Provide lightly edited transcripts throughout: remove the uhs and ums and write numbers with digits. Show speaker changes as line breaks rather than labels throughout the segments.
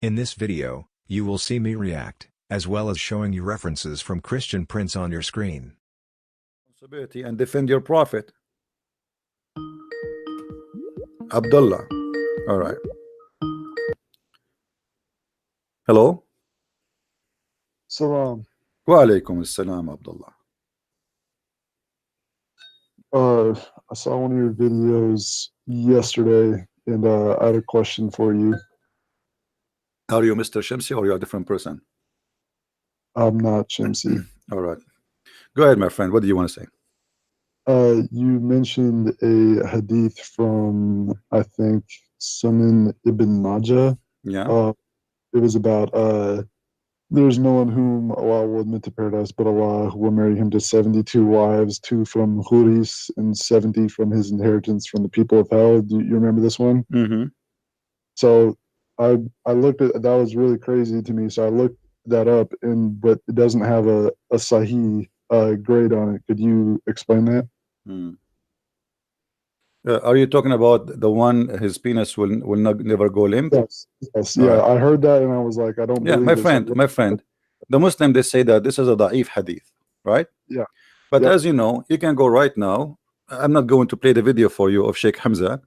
In this video, you will see me react, as well as showing you references from Christian Prince on your screen.
And defend your prophet. Abdullah. All right. Hello.
Salam.
Wa alaikum assalam, Abdullah.
I saw one of your videos yesterday, and I had a question for you.
Are you Mr. Shamsi or you are a different person?
I'm not Shamsi.
All right. Go ahead, my friend. What do you want to say?
You mentioned a hadith from, I think, Sunan Ibn Majah.
Yeah.
It was about there's no one whom Allah will admit to paradise, but Allah will marry him to 72 wives, 2 from Huris and 70 from his inheritance from the people of hell. Do you remember this one?
Mm-hmm.
So I looked at that, was really crazy to me. So I looked that up, but it doesn't have a Sahih grade on it. Could you explain that?
Are you talking about the one his penis will never go limp?
Yes. Yeah,
right.
I heard that and I was like, I don't believe
my friend, the Muslim, they say that this is a da'if hadith, right?
Yeah.
But as you know, you can go right now. I'm not going to play the video for you of Sheikh Hamza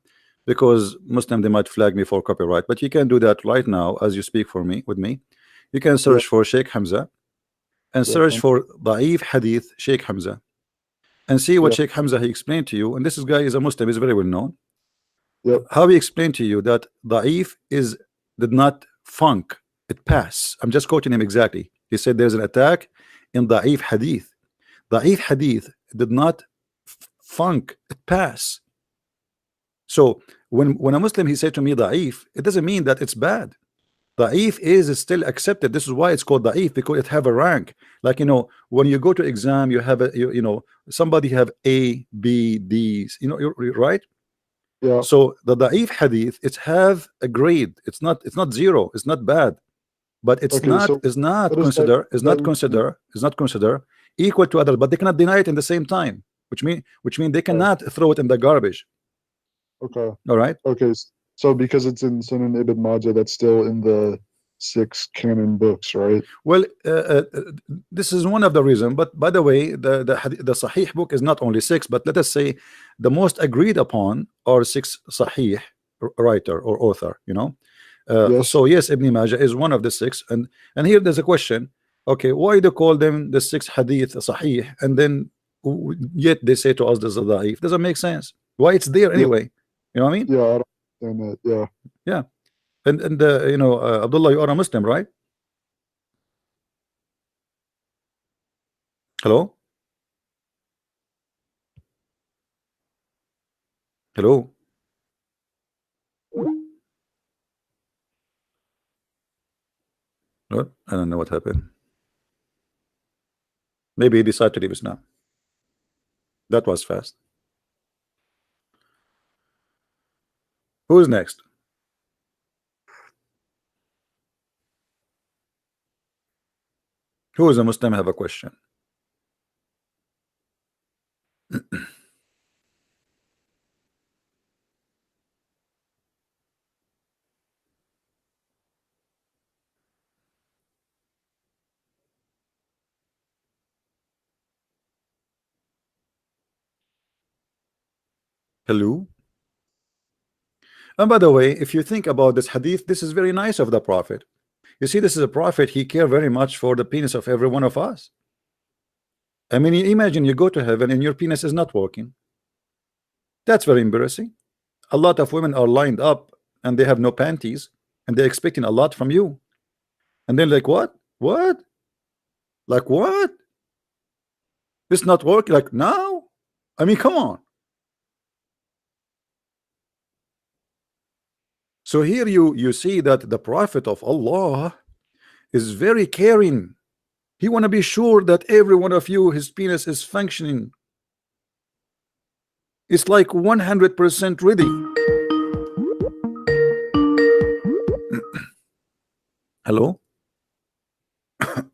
because Muslim, they might flag me for copyright, but you can do that right now as you speak with me. You can search for Sheikh Hamza and search for da'if hadith Sheikh Hamza and see what Sheikh Hamza he explained to you. And this guy is a Muslim, is very well known. How he explained to you that da'if did not funk, it pass. I'm just quoting him exactly. He said there's an attack in da'if hadith. Da'if hadith did not funk, it pass. So when a Muslim he said to me da'if, it doesn't mean that it's bad. Da'if is still accepted. This is why it's called da'if, because it have a rank. Like, you know, when you go to exam, you have somebody have A, B, D's, right?
Yeah.
So the da'if hadith, it have a grade. It's not zero. It's not bad, but it's not considered equal to others. But they cannot deny it in the same time, which mean they cannot throw it in the garbage.
Okay.
All right.
Okay. So because it's in Sunan Ibn Majah, that's still in the 6 canon books, right?
Well, this is one of the reasons. But by the way, the Sahih book is not only 6, but let us say the most agreed upon are 6 Sahih writer or author. So yes, Ibn Majah is one of the 6. And here there's a question. Okay, why do they call them the 6 Hadith Sahih, and then yet they say to us this is da'if? Doesn't make sense. Why it's there anyway? You know what I mean?
Yeah, I don't understand that.
Yeah. And Abdullah, you are a Muslim, right? Hello? Hello? What? I don't know what happened. Maybe he decided to leave us now. That was fast. Who's next? Who is a Muslim have a question? Hello? And by the way, if you think about this hadith, this is very nice of the Prophet. You see, this is a Prophet, he cared very much for the penis of every one of us. I mean, imagine you go to heaven and your penis is not working. That's very embarrassing. A lot of women are lined up and they have no panties and they're expecting a lot from you. And then like, what? Like what? It's not working. Like now? I mean, come on. So here you see that the Prophet of Allah is very caring. He want to be sure that every one of you, his penis is functioning. It's like 100% ready. Hello?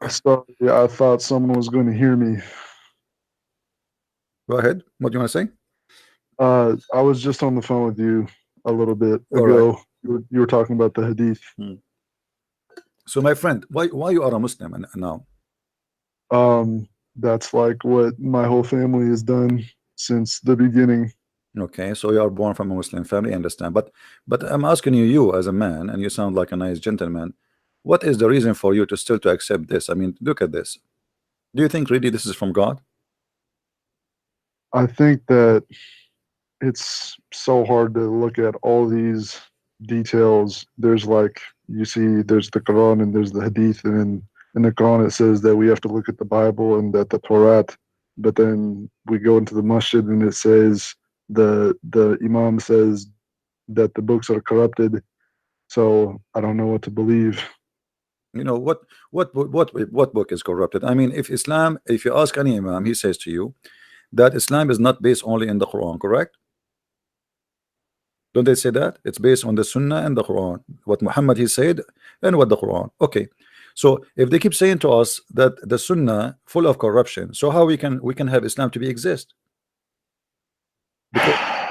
Sorry, I thought someone was going to hear me.
Go ahead. What do you want to say?
I was just on the phone with you a little bit ago.
Right.
You were talking about the hadith.
So my friend, why you are a Muslim now?
That's like what my whole family has done since the beginning.
Okay, so you are born from a Muslim family, I understand. But I'm asking you as a man, and you sound like a nice gentleman. What is the reason for you to still to accept this? I mean, look at this. Do you think really this is from God?
I think that it's so hard to look at all these details. There's like, you see, there's the Quran and there's the Hadith, and in the Quran it says that we have to look at the Bible and that the Torah, but then we go into the masjid and it says the Imam says that the books are corrupted. So I don't know what to believe.
You know what book is corrupted? I mean, if Islam, if you ask any Imam, he says to you that Islam is not based only in the Quran, correct? Don't they say that? It's based on the Sunnah and the Quran, what Muhammad he said and what the Quran. Okay, so if they keep saying to us that the Sunnah full of corruption, so how we can have Islam to be exist?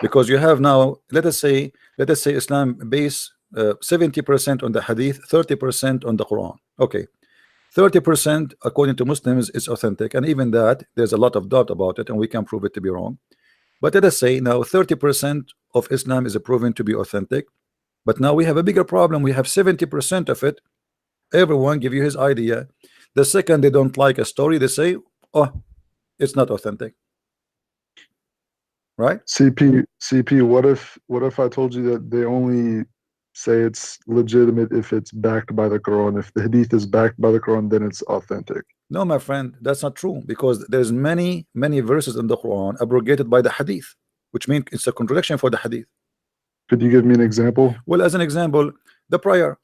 Because you have now, let us say Islam based 70% on the Hadith, 30% on the Quran. Okay, 30% according to Muslims is authentic, and even that there's a lot of doubt about it, and we can prove it to be wrong. But let us say now 30% of Islam is proven to be authentic, but now we have a bigger problem. We have 70% of it. Everyone give you his idea. The second they don't like a story, they say, oh, it's not authentic. Right?
CP, what if I told you that they only say it's legitimate if it's backed by the Quran? If the Hadith is backed by the Quran, then it's authentic.
No, my friend, that's not true, because there's many verses in the Quran abrogated by the Hadith, which means it's a contradiction for the Hadith.
Could you give me an example?
Well, as an example, the prayer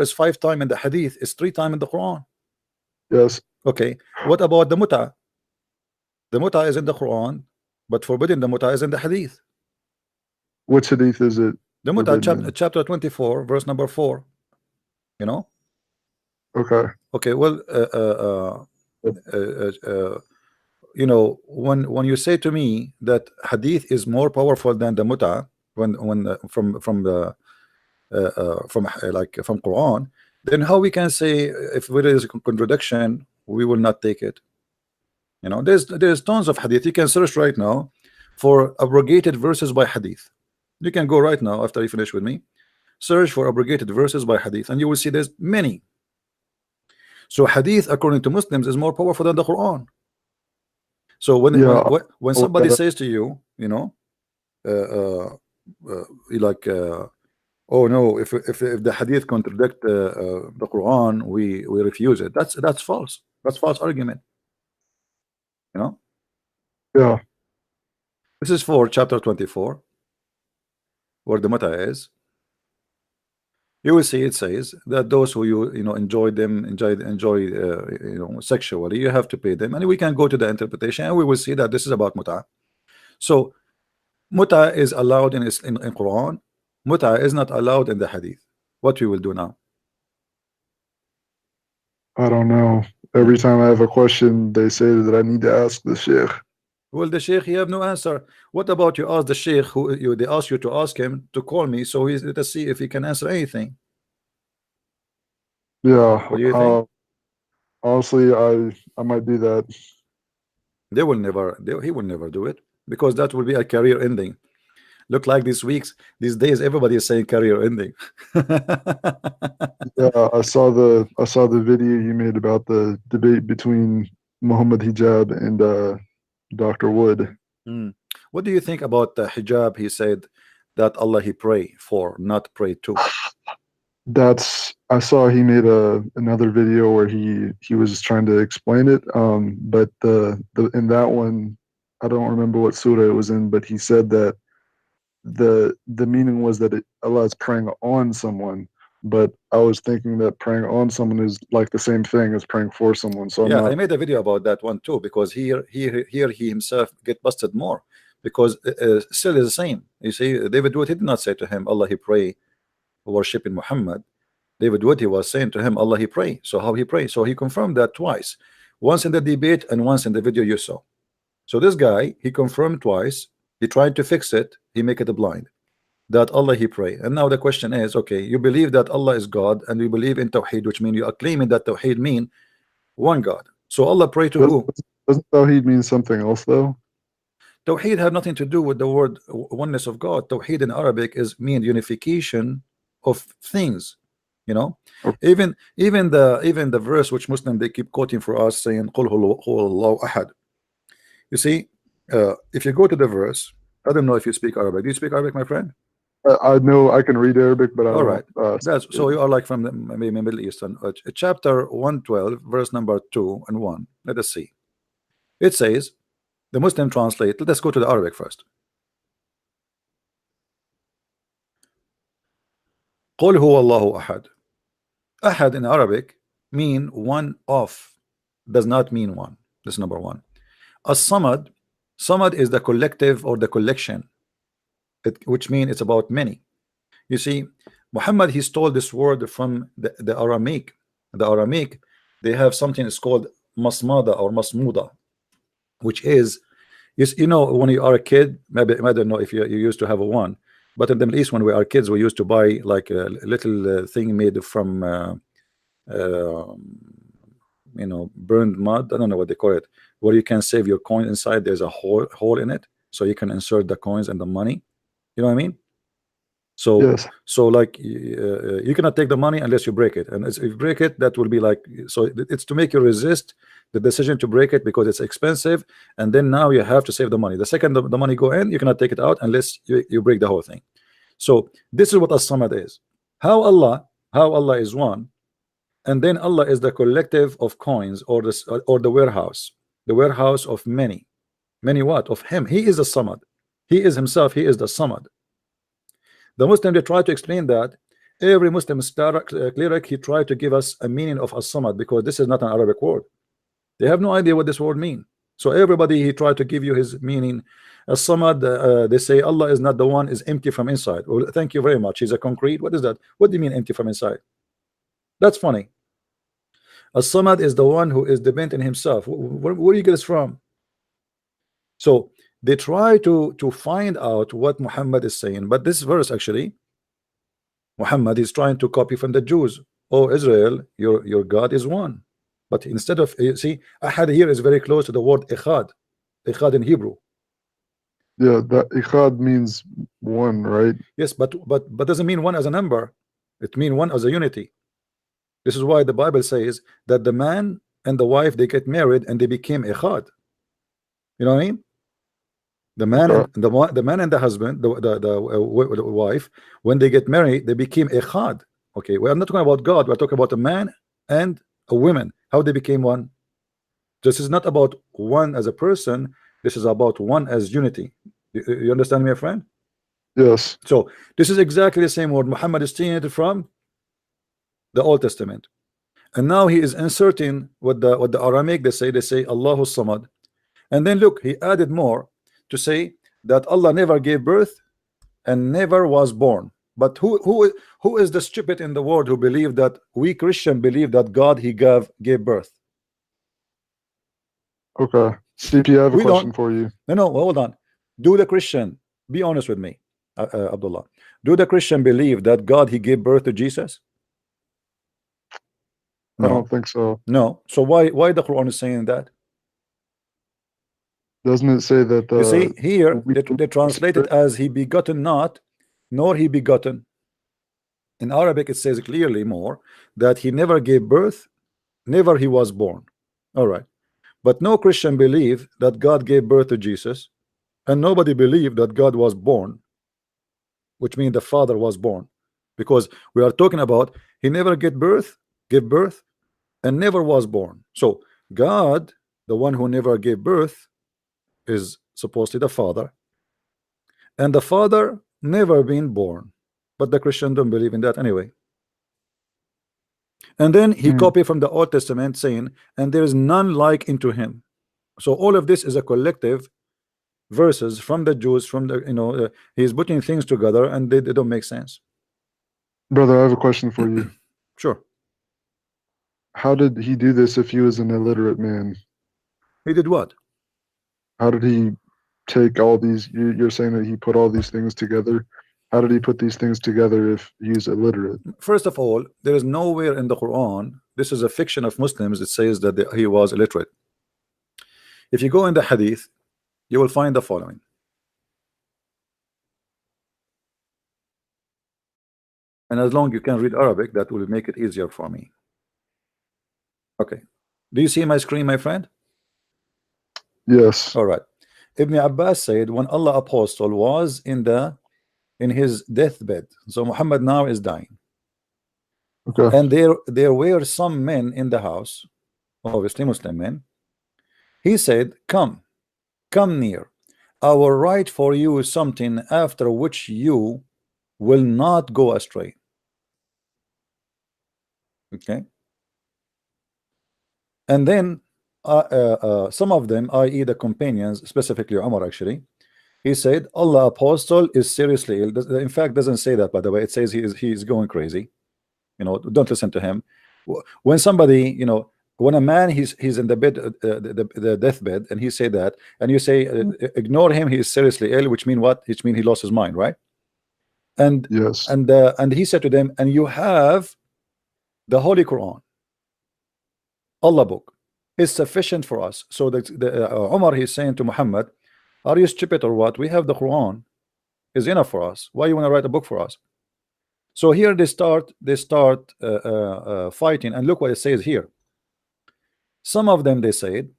is 5 times in the Hadith, is 3 times in the Quran.
Yes.
Okay, what about the muta? The muta is in the Quran, but forbidden the muta is in the Hadith.
Which Hadith is it?
The muta, chapter 24, verse number 4. You know? Okay, well, you know, when you say to me that Hadith is more powerful than the muta, from Quran, then how we can say if there is a contradiction, we will not take it? You know, there's tons of Hadith. You can search right now for abrogated verses by Hadith. You can go right now after you finish with me, search for abrogated verses by Hadith, and you will see there's many. So Hadith, according to Muslims, is more powerful than the Quran. So when somebody says to you, you know, like, oh no, if the Hadith contradict the Quran, we refuse it. That's false. That's false argument. You know.
Yeah.
This is for chapter 24, where the matter is. You will see it says that those who you know enjoy you know sexually, you have to pay them, and we can go to the interpretation and we will see that this is about muta. So muta is allowed in Quran, muta is not allowed in the Hadith. What we will do now?
I don't know. Every time I have a question, they say that I need to ask the Sheikh.
Well, the Sheikh, you have no answer. What about you ask the Sheikh, who they ask you to ask him to call me, so let us see if he can answer anything.
Yeah.
What do you think?
Honestly, I might do that.
He will never do it, because that will be a career ending. Look like these days everybody is saying career ending.
Yeah, I saw the video you made about the debate between Muhammad Hijab and Dr. Wood.
What do you think about the hijab? He said that Allah he pray for, not pray to.
I saw he made another video where he was trying to explain it. But in that one, I don't remember what surah it was in, but he said that the meaning was that Allah is praying on someone. But I was thinking that praying on someone is like the same thing as praying for someone. So
yeah, I made a video about that one too, because here he himself get busted more, because still is the same. You see, David Wood, he did not say to him Allah he pray worshiping Muhammad. David Wood, he was saying to him Allah he pray. So how he pray? So he confirmed that twice, once in the debate and once in the video you saw. So this guy, he confirmed twice. He tried to fix it. He make it blind. that Allah He pray. And now the question is, okay, you believe that Allah is God, and you believe in Tawheed, which means you are claiming that Tawheed mean one God. So Allah pray to who?
Doesn't Tawheed mean something else though?
Tawheed have nothing to do with the word oneness of God. Tawheed in Arabic is mean unification of things. You know,
Okay.
even the verse which Muslim they keep quoting for us, saying "Qul huwallahu ahad." You see, if you go to the verse, I don't know if you speak Arabic. Do you speak Arabic, my friend?
I know I can read Arabic, but I
All right.
don't.
That's so you are like from the maybe Middle Eastern. Chapter 112, verse number 2 and 1. Let us see. It says, the Muslim translate. Let us go to the Arabic first. قل هو الله أحد. Ahad in Arabic mean one of, does not mean one. This is number one. As-Samad, Samad is the collective or the collection, which means it's about many. You see, Muhammad he stole this word from the Aramaic. The Aramaic, they have something that's called masmada or masmuda, which is, you know, when you are a kid, maybe I don't know if you used to have a one, but in the Middle East when we are kids, we used to buy like a little thing made from you know, burned mud. I don't know what they call it, where you can save your coin inside. There's a hole in it, so you can insert the coins and the money. You know what I mean? So
Yes.
so like you cannot take the money unless you break it, and if you break it, that will be like, so it's to make you resist the decision to break it because it's expensive, and then now you have to save the money. The second the money go in, you cannot take it out unless you break the whole thing. So this is what as-Samad is. How Allah is one, and then Allah is the collective of coins, or the warehouse of many what of Him. He is the Samad. He is Himself. He is the Samad. The Muslim they try to explain that. Every Muslim cleric he tried to give us a meaning of as-Samad, because this is not an Arabic word. They have no idea what this word means. So everybody he tried to give you his meaning. As-Samad, they say Allah is not the one, is empty from inside. Well, thank you very much. He's a concrete. What is that? What do you mean empty from inside? That's funny. As-Samad is the one who is dependent in himself. Where do you get this from? So they try to find out what Muhammad is saying, but this verse actually, Muhammad is trying to copy from the Jews. Oh Israel, your God is one. But instead of, you see, ahad here is very close to the word echad in Hebrew.
Yeah, that echad means one, right?
Yes, but doesn't mean one as a number. It means one as a unity. This is why the Bible says that the man and the wife they get married and they became echad. You know what I mean? The man and the man and the husband, the wife, when they get married, they became echad. Okay, we are not talking about God. We're talking about a man and a woman. How they became one. This is not about one as a person. This is about one as unity. You understand me, my friend?
Yes.
So this is exactly the same word Muhammad is taking it from the Old Testament, and now he is inserting what the Aramaic they say Allahu Samad, and then look, he added more to say that Allah never gave birth and never was born. But who is the stupid in the world who believe that we Christian believe that God he gave birth?
Okay. CP, I have a question for you.
No, hold on. Do the Christian, be honest with me, Abdullah. Do the Christian believe that God he gave birth to Jesus? No.
I don't think so.
No. So why the Quran is saying that?
Doesn't it say that?
You see here they translate it as he begotten not, nor he begotten. In Arabic it says clearly more that he never gave birth, never he was born. All right, but no Christian believe that God gave birth to Jesus, and nobody believed that God was born, which means the Father was born, because we are talking about he never gave birth, and never was born. So God, the one who never gave birth, is supposedly the Father, and the Father never been born, but the Christian don't believe in that anyway. And then he copied from the Old Testament saying, and there is none like unto him. So all of this is a collective verses from the Jews, from the he's putting things together and they don't make sense.
Brother, I have a question for you.
Sure.
How did he do this if he was an illiterate man?
He did what?
How did he take all these? You're saying that he put all these things together. How did he put these things together if he's illiterate?
First of all, there is nowhere in the Quran, this is a fiction of Muslims, it says that he was illiterate. If you go in the Hadith, you will find the following. And as long as you can read Arabic, that will make it easier for me. Okay. Do you see my screen, my friend?
Yes.
All right. Ibn Abbas said when Allah apostle was in his deathbed, so Muhammad now is dying,
Okay.
and there were some men in the house, obviously Muslim men. He said, come near, I will write for you something after which you will not go astray. Okay. And then some of them, i.e. the companions, specifically Umar actually, he said Allah apostle is seriously ill. In fact, doesn't say that, by the way. It says he is going crazy. You know, don't listen to him. When somebody, you know, when a man he's in the bed, the deathbed, and he say that, and you say ignore him, he is seriously ill, which mean what? Which mean he lost his mind, right? And
yes,
and he said to them, and you have the Holy Quran, Allah book is sufficient for us. So Umar, he's saying to Muhammad, are you stupid or what? We have the Quran, is enough for us. Why you want to write a book for us? So here they start fighting, and look what it says here. Some of them, they said,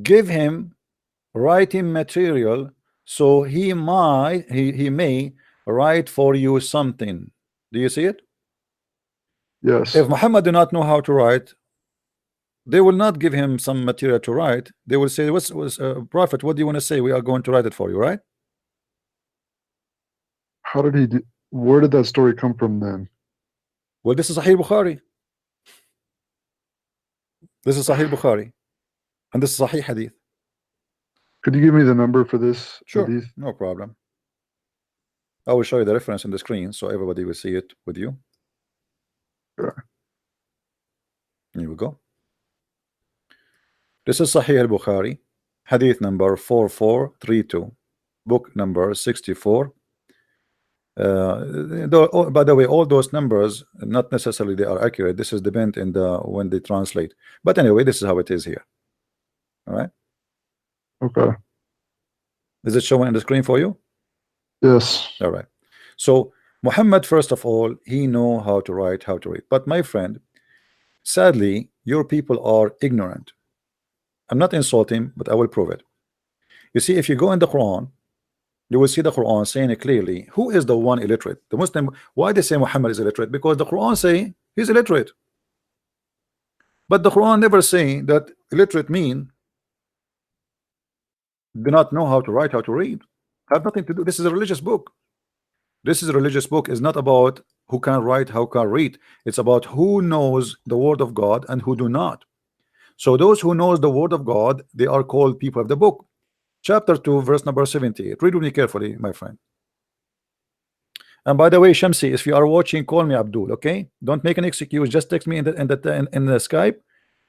give him writing material so he may write for you something. Do you see it?
yes.
If Muhammad do not know how to write, they will not give him some material to write. They will say, what's Prophet, what do you want to say? We are going to write it for you, right?
How did he do? Where did that story come from then?
Well, this is Sahih Bukhari. This is Sahih Bukhari, and this is Sahih Hadith.
Could you give me the number for this
Sure,
hadith?
no problem. I will show you the reference on the screen so everybody will see it with you.
Sure.
Here we go. This is Sahih al-Bukhari, hadith number 4432, book number 64. By the way, all those numbers, not necessarily they are accurate. This is depend in when they translate. But anyway, this is how it is here. All right.
Okay.
Is it showing on the screen for you?
Yes.
All right. So Muhammad, first of all, he know how to write, how to read. But my friend, sadly, your people are ignorant. I'm not insulting, but I will prove it. You see, if you go in the Quran, you will see the Quran saying it clearly. Who is the one illiterate? The Muslim. Why they say Muhammad is illiterate? Because the Quran say he's illiterate. But the Quran never say that illiterate mean do not know how to write, how to read. Have nothing to do. This is a religious book. This is a religious book. It's not about who can write, how can read. It's about who knows the word of God and who do not. So those who knows the word of God, they are called people of the book. Chapter 2, verse number 78. Read with me carefully, my friend. And by the way, Shamsi, if you are watching, call me Abdul, okay? Don't make an excuse. Just text me in the Skype,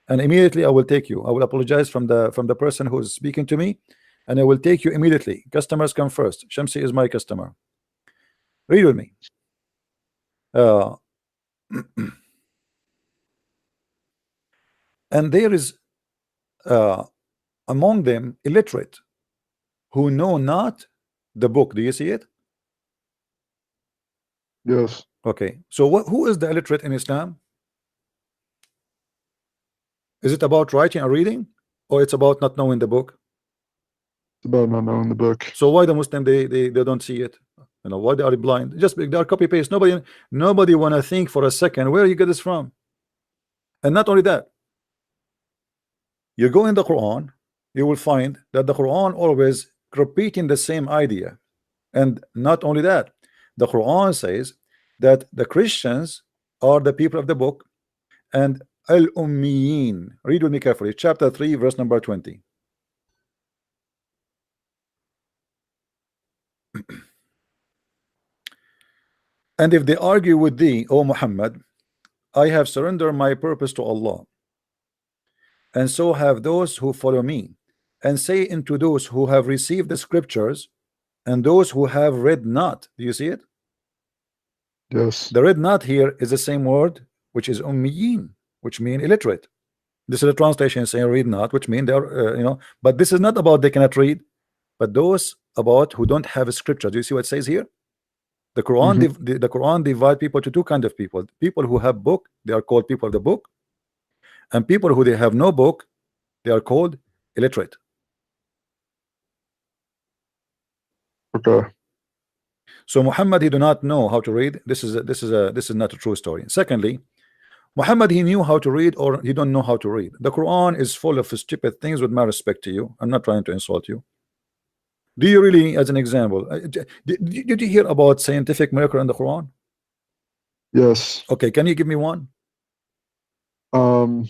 and immediately I will take you. I will apologize from the person who is speaking to me, and I will take you immediately. Customers come first. Shamsi is my customer. Read with me. And there is among them illiterate who know not the book. Do you see it?
Yes.
Okay. So who is the illiterate in Islam? Is it about writing or reading, or it's about not knowing the book?
It's about not knowing the book.
So why the Muslim they don't see it? You know, why they are blind? Just they are copy paste. Nobody want to think for a second where you get this from. And not only that, you go in the Quran, you will find that the Quran always repeating the same idea. And not only that, the Quran says that the Christians are the people of the book, and al-ummiyin. Read with me carefully. Chapter 3, verse number 20. And if they argue with thee, O Muhammad, I have surrendered my purpose to Allah, and so have those who follow me, and say unto those who have received the scriptures, and those who have read not. Do you see it?
Yes.
The read not here is the same word, which is ummiyin, which mean illiterate. This is a translation saying read not, which mean they are, but this is not about they cannot read, but those about who don't have a scripture. Do you see what it says here? The Quran, the Quran divide people to two kind of people. People who have book, they are called people of the book, and people who they have no book, they are called illiterate.
Okay.
So Muhammad, he do not know how to read. This is not a true story. Secondly, Muhammad, he knew how to read, or he don't know how to read. The Quran is full of stupid things. With my respect to you, I'm not trying to insult you. Do you really, as an example, did you hear about scientific miracle in the Quran?
Yes.
Okay, can you give me one?
The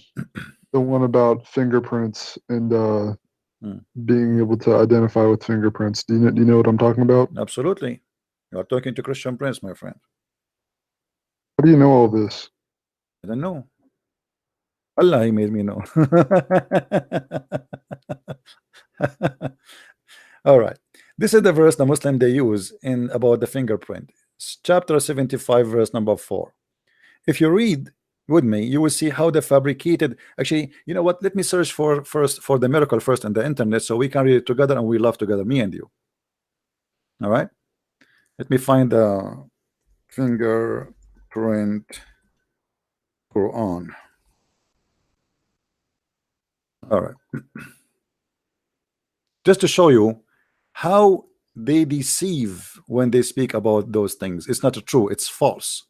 one about fingerprints and being able to identify with fingerprints. Do you know what I'm talking about?
Absolutely. You are talking to Christian Prince, my friend.
How do you know all this?
I don't know. Allah, he made me know. All right. This is the verse the Muslim they use in about the fingerprint. Chapter 75, verse number 4. If you read with me, you will see how the fabricated. Actually, you know what? Let me search for the miracle first on the internet, so we can read it together and we laugh together, me and you. All right. Let me find the fingerprint Quran. All right. Just to show you how they deceive when they speak about those things. It's not true, it's false.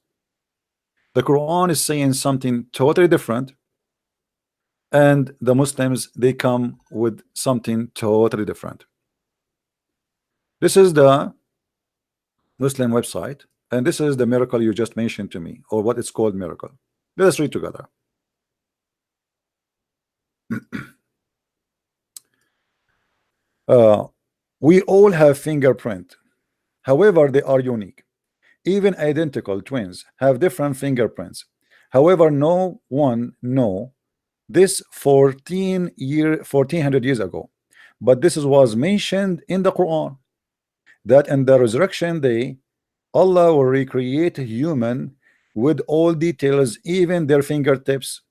The Quran is saying something totally different, and the Muslims, they come with something totally different. This is the Muslim website, and this is the miracle you just mentioned to me, or what it's called miracle. Let us read together. We all have fingerprint. However, they are unique. Even identical twins have different fingerprints. However, no one know this 1400 years ago. But this was mentioned in the Quran, that in the resurrection day, Allah will recreate a human with all details, even their fingertips.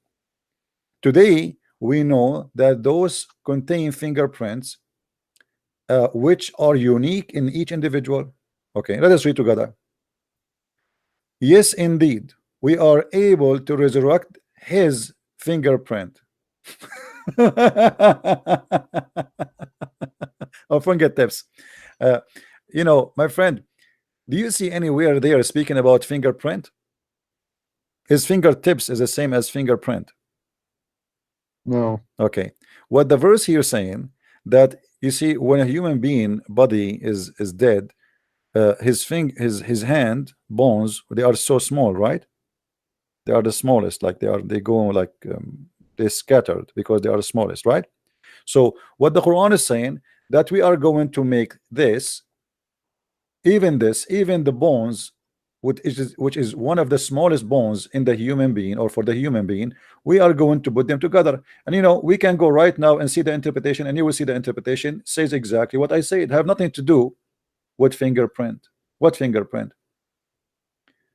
Today, we know that those contain fingerprints, which are unique in each individual. Okay, let us read together. Yes, indeed, we are able to resurrect his fingerprint. Or fingertips. My friend, do you see anywhere they are speaking about fingerprint? His fingertips is the same as fingerprint.
No.
Okay. What the verse here saying, that you see, when a human being body is dead, his hand bones, they are so small, right? They are the smallest, like they go like they scattered because they are the smallest, right? So what the Quran is saying, that we are going to make this, even the bones, which is one of the smallest bones in the human being, or for the human being, we are going to put them together. And we can go right now and see the interpretation, and you will see the interpretation says exactly what I say. It have nothing to do with fingerprint. What fingerprint?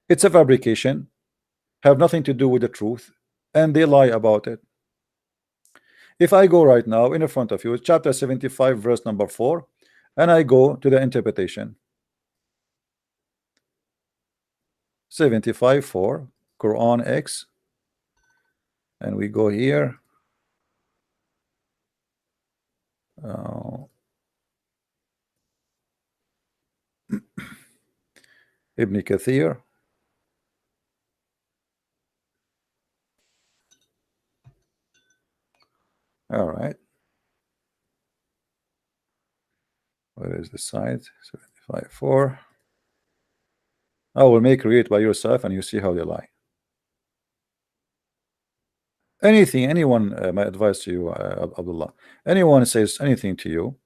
It's a fabrication, have nothing to do with the truth, and they lie about it. If I go right now in front of you, chapter 75, verse number 4, and I go to the interpretation. 75:4, Quran X, and we go here. Ibn Kathir. All right. What is the site? 75:4. I will make read by yourself, and you see how they lie. Anyone, my advice to you, Abdullah, anyone says anything to you,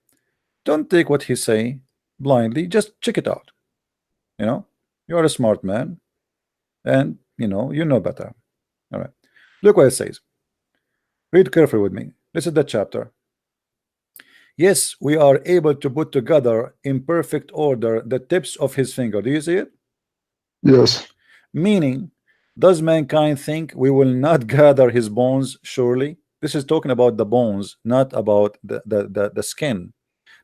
don't take what he say blindly, just check it out. You are a smart man, and you know better. All right, look what it says. Read carefully with me. This is the chapter. Yes, we are able to put together in perfect order the tips of his finger. Do you see it?
Yes.
Meaning, does mankind think we will not gather his bones? Surely this is talking about the bones, not about the skin.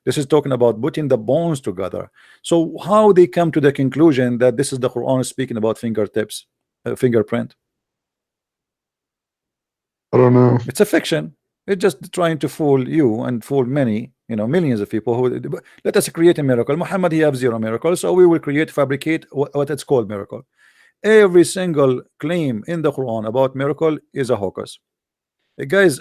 This is talking about putting the bones together. So how they come to the conclusion that this is the Quran speaking about fingertips, fingerprint?
I don't know.
It's a fiction. It's just trying to fool you and fool many, millions of people who let us create a miracle. Muhammad, he have 0 miracles, so we will fabricate what it's called miracle. Every single claim in the Quran about miracle is a hocus. Guys,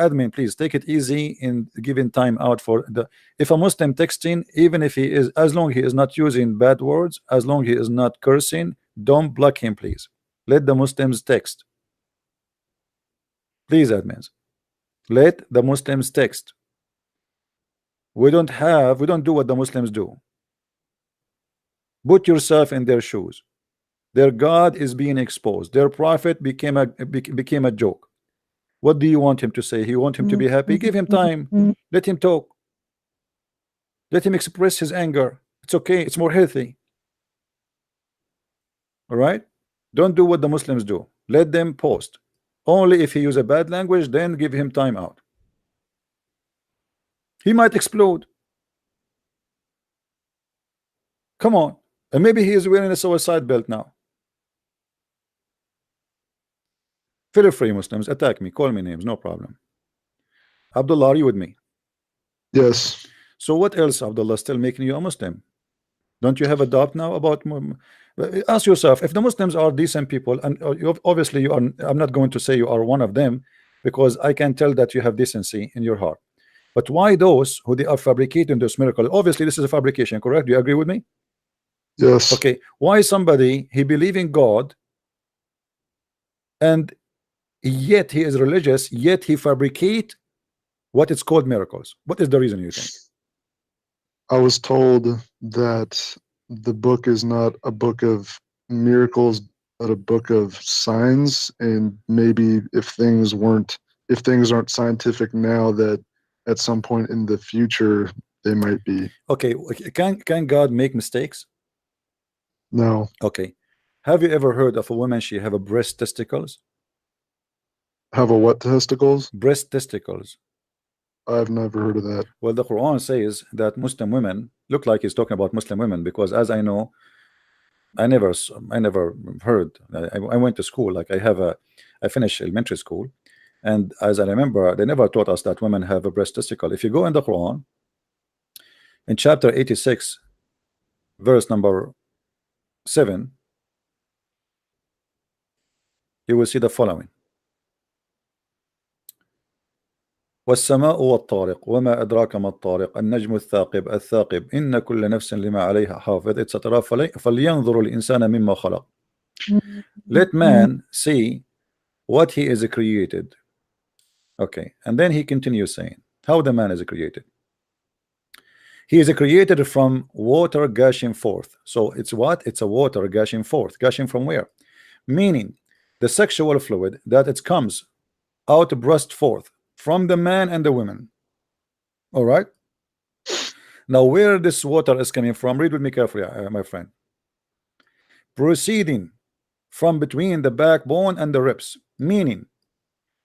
admin, please take it easy in giving time out for the. If a Muslim texting, even if he is, as long he is not using bad words, as long he is not cursing, don't block him, please. Let the Muslims text. Please, admins, let the Muslims text. We don't do what the Muslims do. Put yourself in their shoes. Their God is being exposed. Their prophet became a joke. What do you want him to say? You want him to be happy? Give him time. Let him talk. Let him express his anger. It's okay. It's more healthy. All right? Don't do what the Muslims do. Let them post. Only if he use a bad language, then give him time out. He might explode. Come on. And maybe he is wearing a suicide belt now. Feel free, Muslims. Attack me. Call me names. No problem. Abdullah, are you with me?
Yes.
So what else, Abdullah, still making you a Muslim? Don't you have a doubt now about? Ask yourself, if the Muslims are decent people, and obviously you are. I'm not going to say you are one of them, because I can tell that you have decency in your heart. But why those who they are fabricating this miracle? Obviously, this is a fabrication, correct? Do you agree with me?
Yes.
Okay. Why somebody he believe in God, and yet he is religious, yet he fabricate what is called miracles? What is the reason, you think?
I was told that the book is not a book of miracles, but a book of signs. And maybe if things aren't scientific now, that at some point in the future they might be.
Okay. Can God make mistakes?
No.
Okay. Have you ever heard of a woman, she have a breast testicles?
Have a what testicles?
Breast testicles.
I've never heard of that.
Well, the Quran says that Muslim women, look like he's talking about Muslim women, because as I know, I never heard. I went to school, like I finished elementary school, and as I remember, they never taught us that women have a breast testicle. If you go in the Quran, in chapter 86, verse number 7, you will see the following. والسماء والطارق وما أدراك ما الطارق النجم الثاقب إن كل نفس لما عليها حافظ etc. فلينظر الإنسان مما خلق. Let man see what he is created. Okay, and then he continues saying how the man is created. He is created from water gushing forth. So it's what? It's a water gushing forth. Gushing from where? Meaning the sexual fluid that it comes out burst forth from the man and the women. All right. Now, where this water is coming from? Read with me carefully, my friend. Proceeding from between the backbone and the ribs, meaning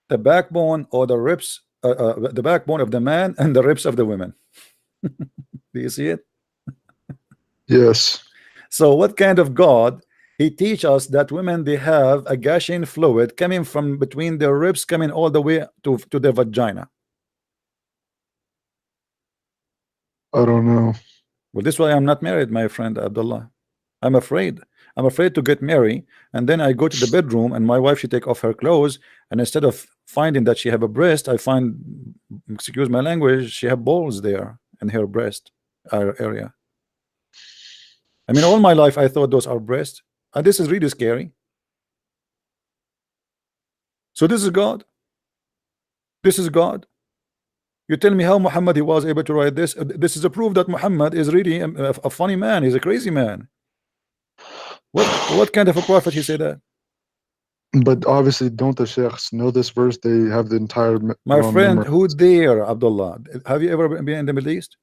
the backbone or the ribs, the backbone of the man and the ribs of the women. Do you see it?
Yes.
So, what kind of God? He teach us that women, they have a gushing fluid coming from between their ribs, coming all the way to the vagina.
I don't know.
Well, this is why I'm not married, my friend Abdullah. I'm afraid to get married, and then I go to the bedroom and my wife, she take off her clothes, and instead of finding that she have a breast, I find, excuse my language, she have balls there in her breast area. I mean, all my life I thought those are breasts. And this is really scary. So this is God. This is God. You tell me how Muhammad he was able to write this. This is a proof that Muhammad is really a funny man. He's a crazy man. What kind of a prophet he say that?
But obviously, don't the sheikhs know this verse? They have the entire
My
Quran
friend,
memorized.
who dare, Abdullah? Have you ever been in the Middle East?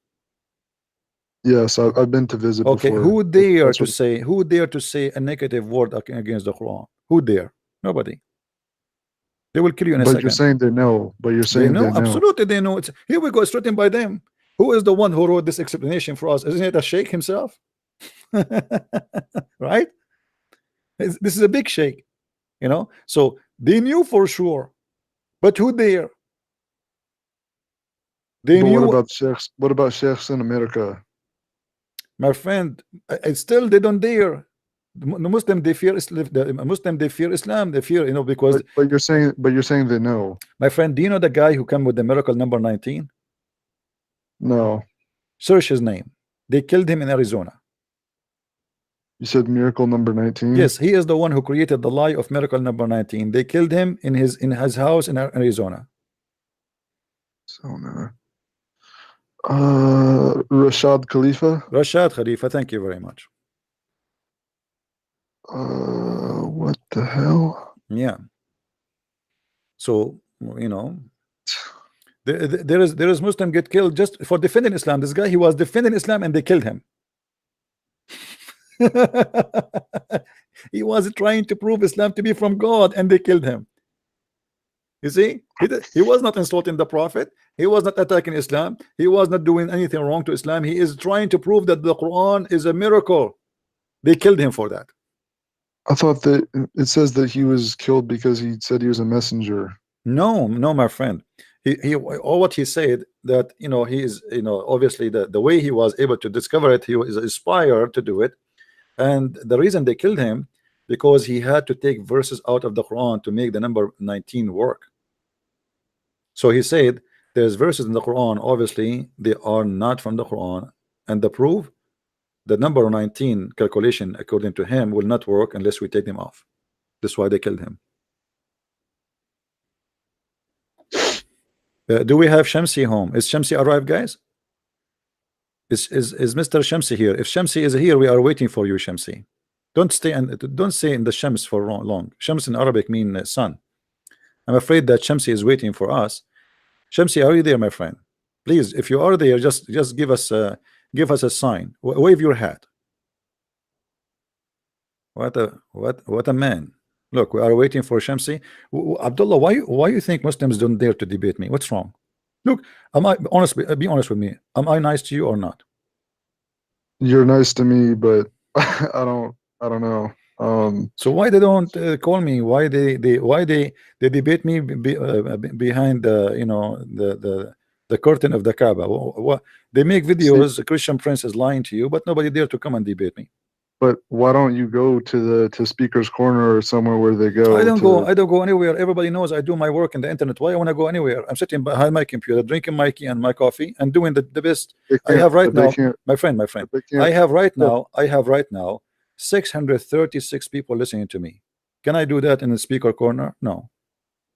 Yes, I've been to visit
Okay,
before.
who dare
That's
to
what,
say, who dare to say a negative word against the Quran? Who dare? Nobody. They will kill you in a
but you're
second.
saying they know. But you're
They
saying
know,
they know.
absolutely they know. It's here we go, it's written by them. Who is the one who wrote this explanation for us? Isn't it a sheikh himself? Right? This is a big sheikh, you know. So they knew for sure, but who dare? They
But what
knew.
about sheikhs? What about sheikhs in America?
My friend, still they don't dare. The Muslim, they fear Islam. The Muslim, they fear Islam. They fear, you know, because
But you're saying they know.
my friend, do you know the guy who came with the miracle number 19?
No,
Search his name. They killed him in Arizona.
you said miracle number 19.
Yes, he is the one who created the lie of miracle number 19. They killed him in his house in Arizona.
So no. Rashad Khalifa.
Rashad Khalifa, thank you very much.
What the hell?
Yeah. So, you know, there is Muslim get killed just for defending Islam. This guy, he was defending Islam and they killed him. He was trying to prove Islam to be from God and they killed him. You see, he was not insulting the Prophet, he was not attacking Islam, he was not doing anything wrong to Islam. He is trying to prove that the Quran is a miracle. They killed him for that.
I thought that it says that he was killed because he said he was a messenger.
No, my friend. He all what he said, that, you know, he is, you know, obviously the way he was able to discover it, he was inspired to do it. And the reason they killed him, because he had to take verses out of the Quran to make the number 19 work. So he said there's verses in the Quran, obviously they are not from the Quran, and the proof, the number 19 calculation according to him will not work unless we take them off. That's why they killed him. Do we have Shamsi home? Is Shamsi arrived, guys? Is Mr. Shamsi here? If Shamsi is here, we are waiting for you, Shamsi. Don't stay and don't stay in the Shams for long. Shams in Arabic mean sun. I'm afraid that Shamsi is waiting for us. Shamsi, are you there, my friend? Please, if you are there, just give us a sign. Wave your hat. What a man. Look, we are waiting for Shamsi. Abdullah, why you think Muslims don't dare to debate me? What's wrong? Look, be honest with me. Am I nice to you or not?
You're nice to me, but I don't know.
So why they don't call me? Why they debate me behind the, you know, the curtain of the Kaaba? What they make videos, Christian Prince is lying to you, but nobody dare to come and debate me.
But why don't you go to Speaker's Corner or somewhere where they go?
I don't go anywhere. Everybody knows I do my work in the internet. Why I want to go anywhere? I'm sitting behind my computer, drinking my tea and my coffee, and doing the best I have right now. My friend, I have right now 636 people listening to me. Can I do that in the speaker corner? No.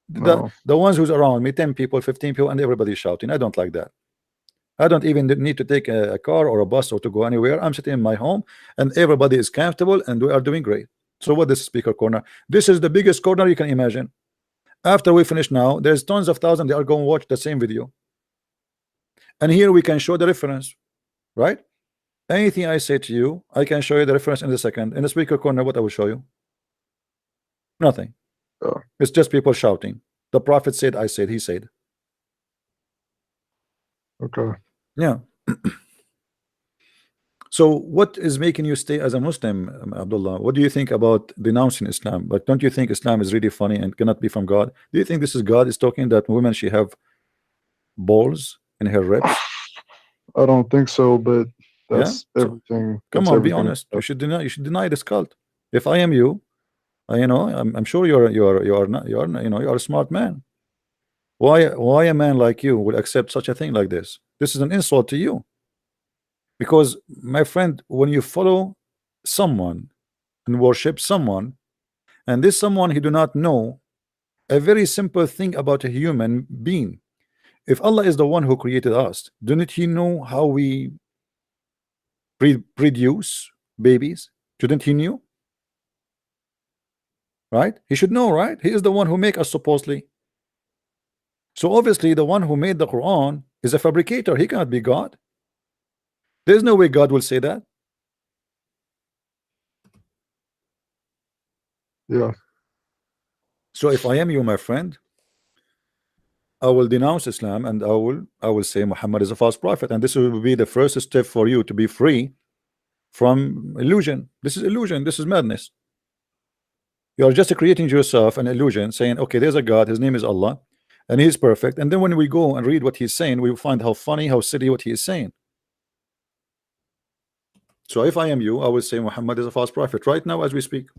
The ones who's around me, 10 people, 15 people, and everybody shouting. I don't like that. I don't even need to take a car or a bus or to go anywhere. I'm sitting in my home and everybody is comfortable and we are doing great. So what is speaker corner? This is the biggest corner you can imagine. After we finish now, there's tons of thousands they are going to watch the same video. And here we can show the reference, right? Anything I say to you, I can show you the reference in a second. In the speaker corner, what I will show you? Nothing. It's just people shouting. The Prophet said, I said, he said.
Okay.
Yeah. So what is making you stay as a Muslim, Abdullah? What do you think about denouncing Islam? But don't you think Islam is really funny and cannot be from God? Do you think this is God is talking that women should have balls in her ribs?
I don't think so, but that's everything.
Come on, be honest. You should deny this cult. If I am you, you know, I'm sure you are a smart man. Why a man like you will accept such a thing like this? This is an insult to you. Because, my friend, when you follow someone and worship someone, and this someone he do not know a very simple thing about a human being. If Allah is the one who created us, didn't he know how we produce babies? Shouldn't he know? right? He should know, right? He is the one who make us supposedly. So obviously the one who made the Quran is a fabricator. He cannot be God. There's no way God will say that.
Yeah.
So if I am you, my friend, I will denounce Islam, and I will say Muhammad is a false prophet, and this will be the first step for you to be free from illusion. This is illusion. This is madness. You are just creating yourself an illusion, saying, okay, there's a God, his name is Allah, and he's perfect. And then when we go and read what he's saying, we will find how funny, how silly what he is saying. So if I am you, I will say Muhammad is a false prophet right now as we speak.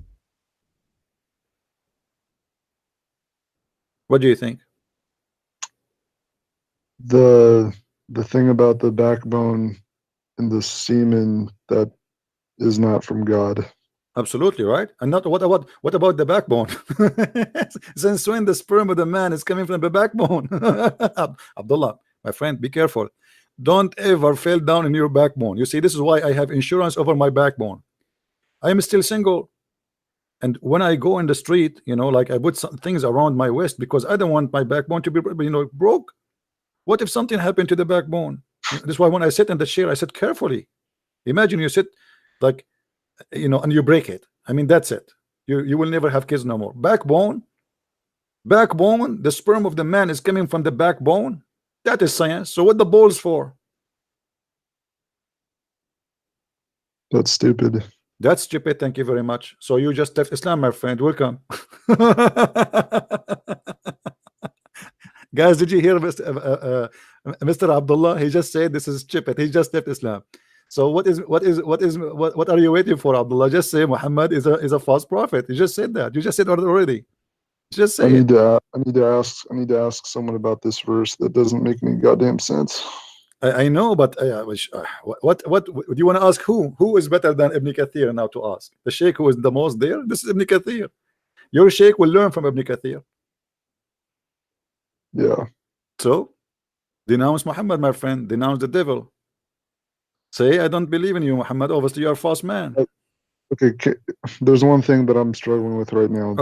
What do you think?
The thing about the backbone and the semen, that is not from God.
Absolutely right. And not what about the backbone? Since when the sperm of the man is coming from the backbone? Abdullah, my friend, be careful. Don't ever fall down in your backbone. You see, this is why I have insurance over my backbone. I am still single, and when I go in the street, you know, like I put some things around my waist because I don't want my backbone to be, you know, broke. What if something happened to the backbone? This is why when I sit in the chair, I sit carefully. Imagine you sit like, you know, and you break it. I mean, that's it. You will never have kids no more. Backbone, the sperm of the man is coming from the backbone. That is science. So what the balls for?
That's stupid.
That's stupid. Thank you very much. So you just left Islam, my friend. Welcome. Guys, did you hear Mr. Abdullah? He just said this is stupid. He just left Islam. So what are you waiting for, Abdullah? Just say Muhammad is a false prophet. You just said that. You just said it already. Just say
I need to ask someone about this verse. That doesn't make any goddamn sense.
I know, but what do you want to ask? Who is better than Ibn Kathir now to ask? The Sheikh who is the most there? This is Ibn Kathir. Your Sheikh will learn from Ibn Kathir.
Yeah.
So denounce Muhammad, my friend. Denounce the devil. Say, I don't believe in you, Muhammad. Obviously, you're a false man.
Okay, there's one thing that I'm struggling with right now.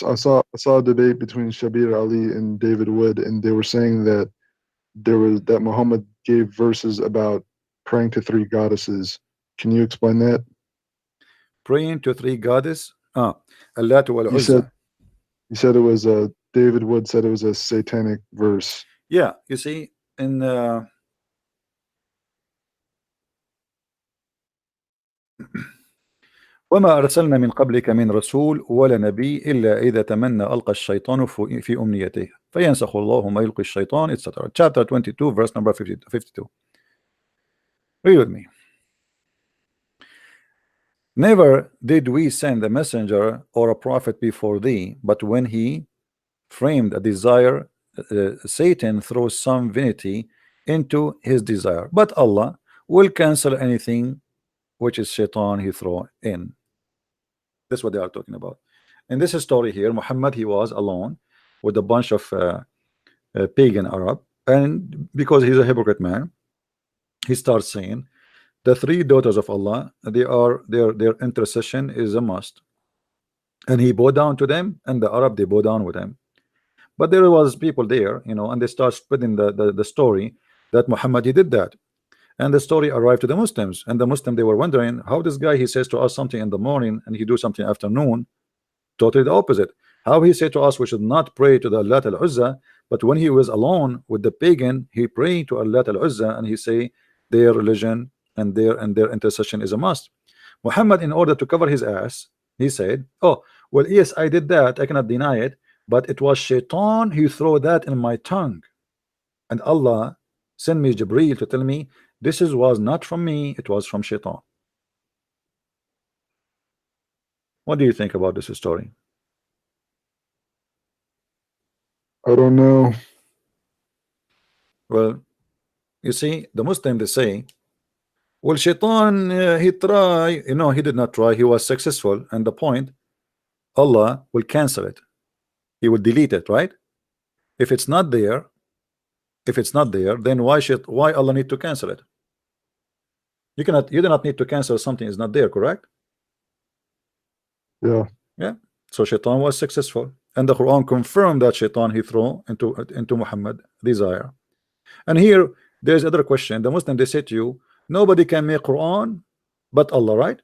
I saw a debate between Shabir Ali and David Wood, and they were saying that Muhammad gave verses about praying to 3 goddesses. Can you explain that?
Praying to 3 goddesses? Allah wal Uzza.
You said it was David Wood said it was a satanic verse.
Yeah, you see, in وما أرسلنا من قبلك من رسول ولا نبي إلا إذا تمنى ألقى الشيطان في أمنيته فينسخ الله ما يلقي الشيطان, etc. Chapter 22, verse number 52. Read with me. Never did we send a messenger or a prophet before thee, but when he framed a desire, Satan throws some vanity into his desire. But Allah will cancel anything which is shaitan he throw in. That's what they are talking about. In this story here, Muhammad, he was alone with a bunch of pagan Arab, and because he's a hypocrite man, he starts saying the 3 daughters of Allah, their intercession is a must, and he bowed down to them, and the Arab, they bow down with him. But there was people there, you know, and they start spreading the story that Muhammad, he did that. And the story arrived to the Muslims, and the Muslim, they were wondering how this guy, he says to us something in the morning and he do something afternoon, totally the opposite. How he said to us we should not pray to the Allah al-Uzza, but when he was alone with the pagan, he prayed to Allah al-Uzza, and he say their religion and their intercession is a must. Muhammad, in order to cover his ass, he said, oh well, yes, I did that, I cannot deny it, but it was shaitan who threw that in my tongue, and Allah sent me Jibreel to tell me this was not from me, it was from shaitan. What do you think about this story?
I don't know.
Well, you see, the Muslim, they say, well, shaitan, he tried, you know, he did not try, he was successful, and the point, Allah will cancel it, he will delete it, right? If it's not there, then why Allah need to cancel it? You do not need to cancel something is not there, correct?
Yeah.
Yeah. So Shaitan was successful, and the Quran confirmed that Shaitan he threw into Muhammad these ayah. And here there's other question. The Muslim, they say to you, nobody can make Quran but Allah, right?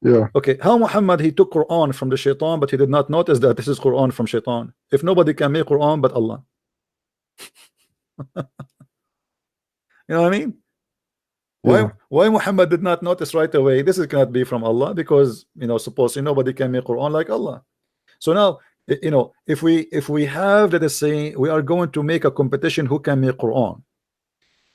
Yeah.
Okay, how Muhammad he took Quran from the Shaitan, but he did not notice that this is Quran from Shaitan? If nobody can make Quran but Allah. You know what I mean?
Yeah.
Why Muhammad did not notice right away this is cannot be from Allah? Because supposedly nobody can make Quran like Allah. So now if we have, let us say, we are going to make a competition who can make Quran.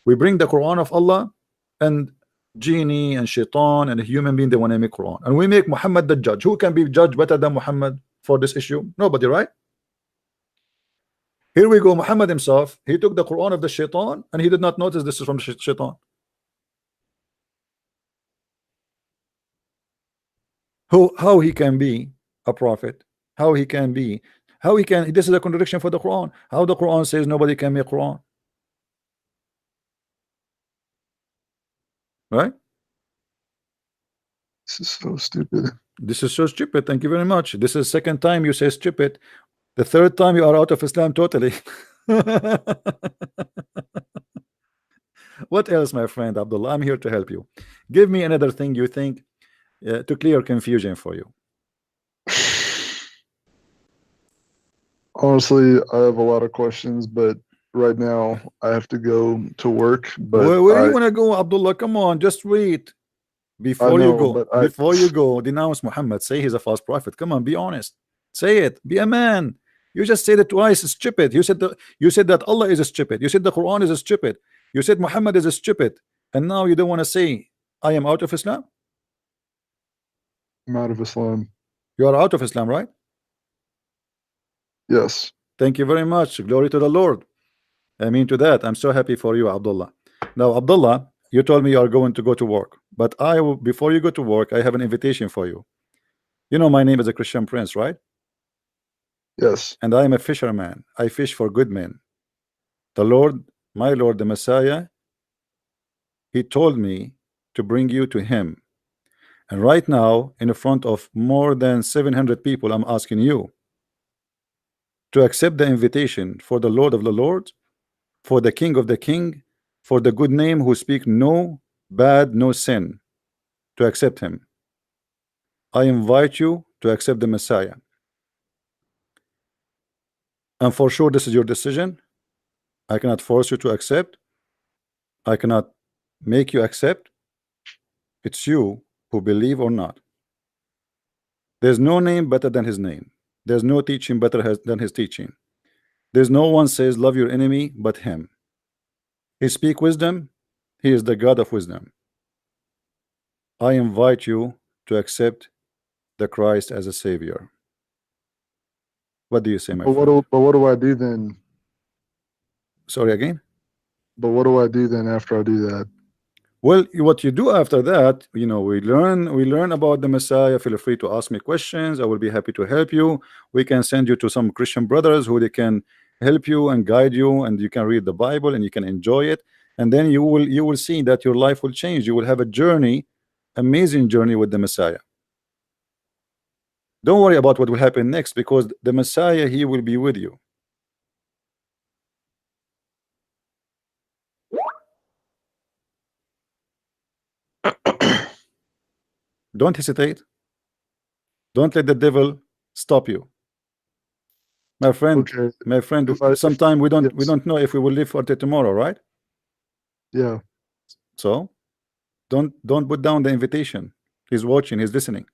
We bring the Quran of Allah, and genie and shaitan and a human being, they want to make Quran, and we make Muhammad the judge. Who can be judged better than Muhammad for this issue? Nobody, right? Here we go. Muhammad himself, he took the Quran of the shaitan and he did not notice this is from shaitan. How he can be a prophet? How he can be? How he can? This is a contradiction for the Quran. How the Quran says nobody can make Quran, right?
This is so stupid.
This is so stupid. Thank you very much. This is second time you say stupid. The third time you are out of Islam totally. What else, my friend Abdullah? I'm here to help you. Give me another thing you think to clear confusion for you.
Honestly, I have a lot of questions, but right now I have to go to work. But
Where do you want to go, Abdullah? Come on, just wait. Before you go, denounce Muhammad. Say he's a false prophet. Come on, be honest. Say it. Be a man. You just said it twice. Stupid. You said that Allah is stupid. You said the Quran is stupid. You said Muhammad is stupid. And now you don't want to say I am out of Islam?
I'm out of Islam.
You are out of Islam, right?
Yes.
Thank you very much. Glory to the Lord. I mean to that. I'm so happy for you, Abdullah. Now, Abdullah, you told me you are going to go to work, but before you go to work, I have an invitation for you. You know my name is a Christian Prince, right?
Yes.
And I am a fisherman. I fish for good men. The Lord, my Lord, the Messiah, he told me to bring you to him. And right now, in front of more than 700 people, I'm asking you to accept the invitation for the Lord of the Lord, for the King of the King, for the good name who speak no bad, no sin, to accept him. I invite you to accept the Messiah. And for sure, this is your decision. I cannot force you to accept. I cannot make you accept. It's you who believe or not. There's no name better than his name. There's no teaching better than his teaching. There's no one says love your enemy but him. He speak wisdom. He is the God of wisdom. I invite you to accept the Christ as a savior. What do you say, my friend?
But what do I do then?
Sorry again?
But what do I do then after I do that?
Well, what you do after that, we learn about the Messiah. Feel free to ask me questions. I will be happy to help you. We can send you to some Christian brothers who they can help you and guide you, and you can read the Bible and you can enjoy it. And then you will see that your life will change. You will have a journey, amazing journey with the Messiah. Don't worry about what will happen next, because the Messiah, he will be with you. Don't hesitate. Don't let the devil stop you, my friend.
Okay.
My friend, sometime we don't know if we will live for tomorrow, right?
Yeah.
So don't put down the invitation. He's watching, he's listening.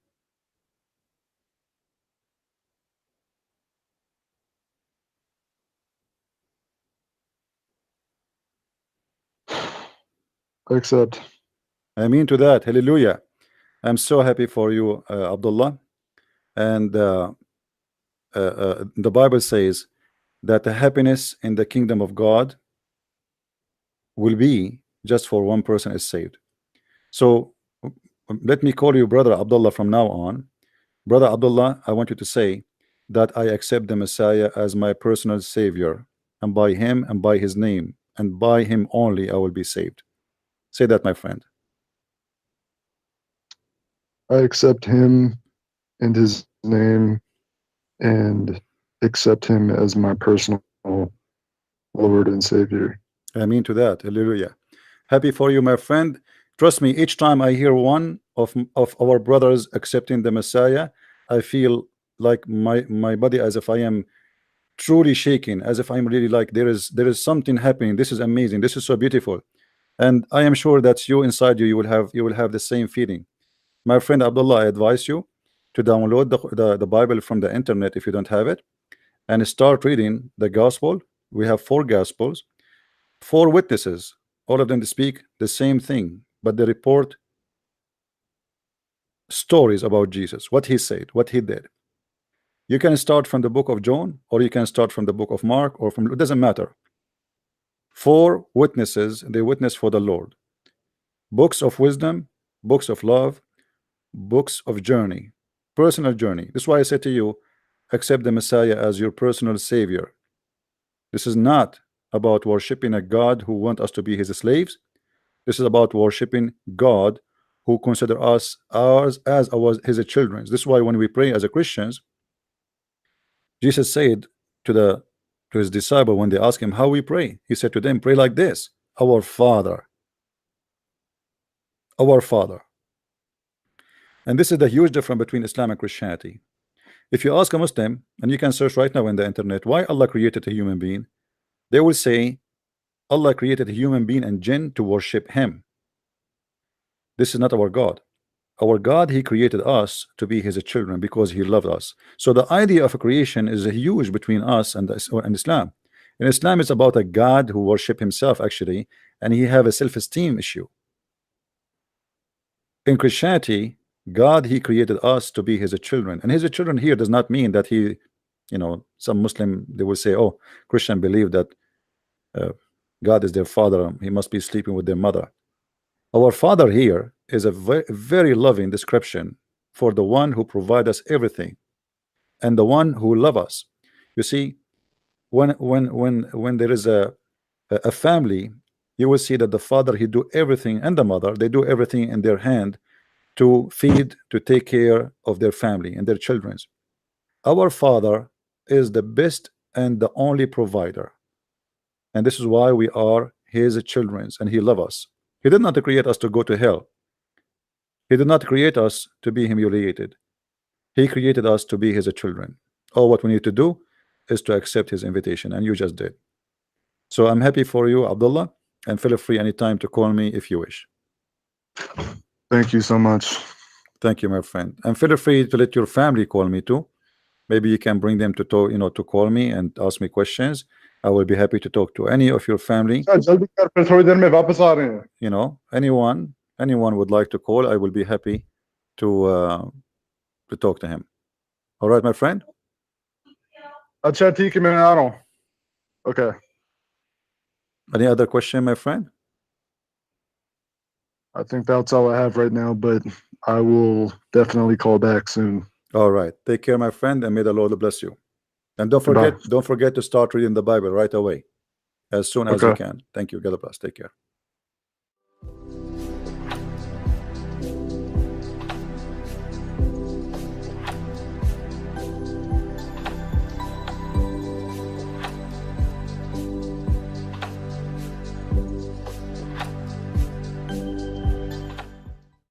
Accept.
I mean to that. Hallelujah. I'm so happy for you, Abdullah. And the Bible says that the happiness in the kingdom of God will be just for one person is saved. So let me call you Brother Abdullah from now on. Brother Abdullah, I want you to say that I accept the Messiah as my personal savior, and by him and by his name and by him only I will be saved. Say that, my friend.
I accept him and his name and accept him as my personal Lord and Savior.
Amen to that. Hallelujah. Happy for you, my friend. Trust me, each time I hear one of our brothers accepting the Messiah, I feel like my body as if I am truly shaking, as if I'm really like there is something happening. This is amazing. This is so beautiful. And I am sure that you inside you will have the same feeling. My friend Abdullah, I advise you to download the Bible from the internet if you don't have it, and start reading the gospel. We have 4 gospels, 4 witnesses. All of them speak the same thing, but they report stories about Jesus, what he said, what he did. You can start from the book of John, or you can start from the book of Mark, or from, it doesn't matter. 4 witnesses, they witness for the Lord. Books of wisdom, books of love, books of journey, personal journey. This is why I said to you, accept the Messiah as your personal savior. This is not about worshiping a God who wants us to be his slaves. This is about worshiping God who consider us as his children. This is why when we pray as a Christians, Jesus said to his disciple when they asked him how we pray, he said to them, pray like this: our Father, our Father. And this is the huge difference between Islam and Christianity. If you ask a Muslim, and you can search right now in the internet, why Allah created a human being, they will say Allah created a human being and jinn to worship him. This is not our God. Our God, he created us to be his children because he loved us. So the idea of a creation is a huge between us and Islam. In Islam, it's about a God who worship himself actually, and he have a self-esteem issue. In Christianity, God, he created us to be his children, and his children here does not mean that he, some Muslim, they will say, oh, Christian believe that God is their father, he must be sleeping with their mother. Our Father here is a very loving description for the one who provides us everything and the one who loves us. You see, when there is a family, you will see that the father, he do everything, and the mother, they do everything in their hand to feed, to take care of their family and their children. Our Father is the best and the only provider, and this is why we are his children, and he loves us. He did not create us to go to hell. He did not create us to be humiliated. He created us to be his children. All what we need to do is to accept his invitation, and you just did. So I'm happy for you, Abdullah, and feel free anytime to call me if you wish.
Thank you so much.
Thank you, my friend. And feel free to let your family call me too. Maybe you can bring them to talk, to call me and ask me questions. I will be happy to talk to any of your family. Anyone would like to call, I will be happy to talk to him. All right, my friend.
Okay.
Any other question, my friend?
I think that's all I have right now, but I will definitely call back soon.
All right. Take care, my friend, and may the Lord bless you. And don't forget to start reading the Bible right away, as soon as you can. Thank you. God bless. Take care.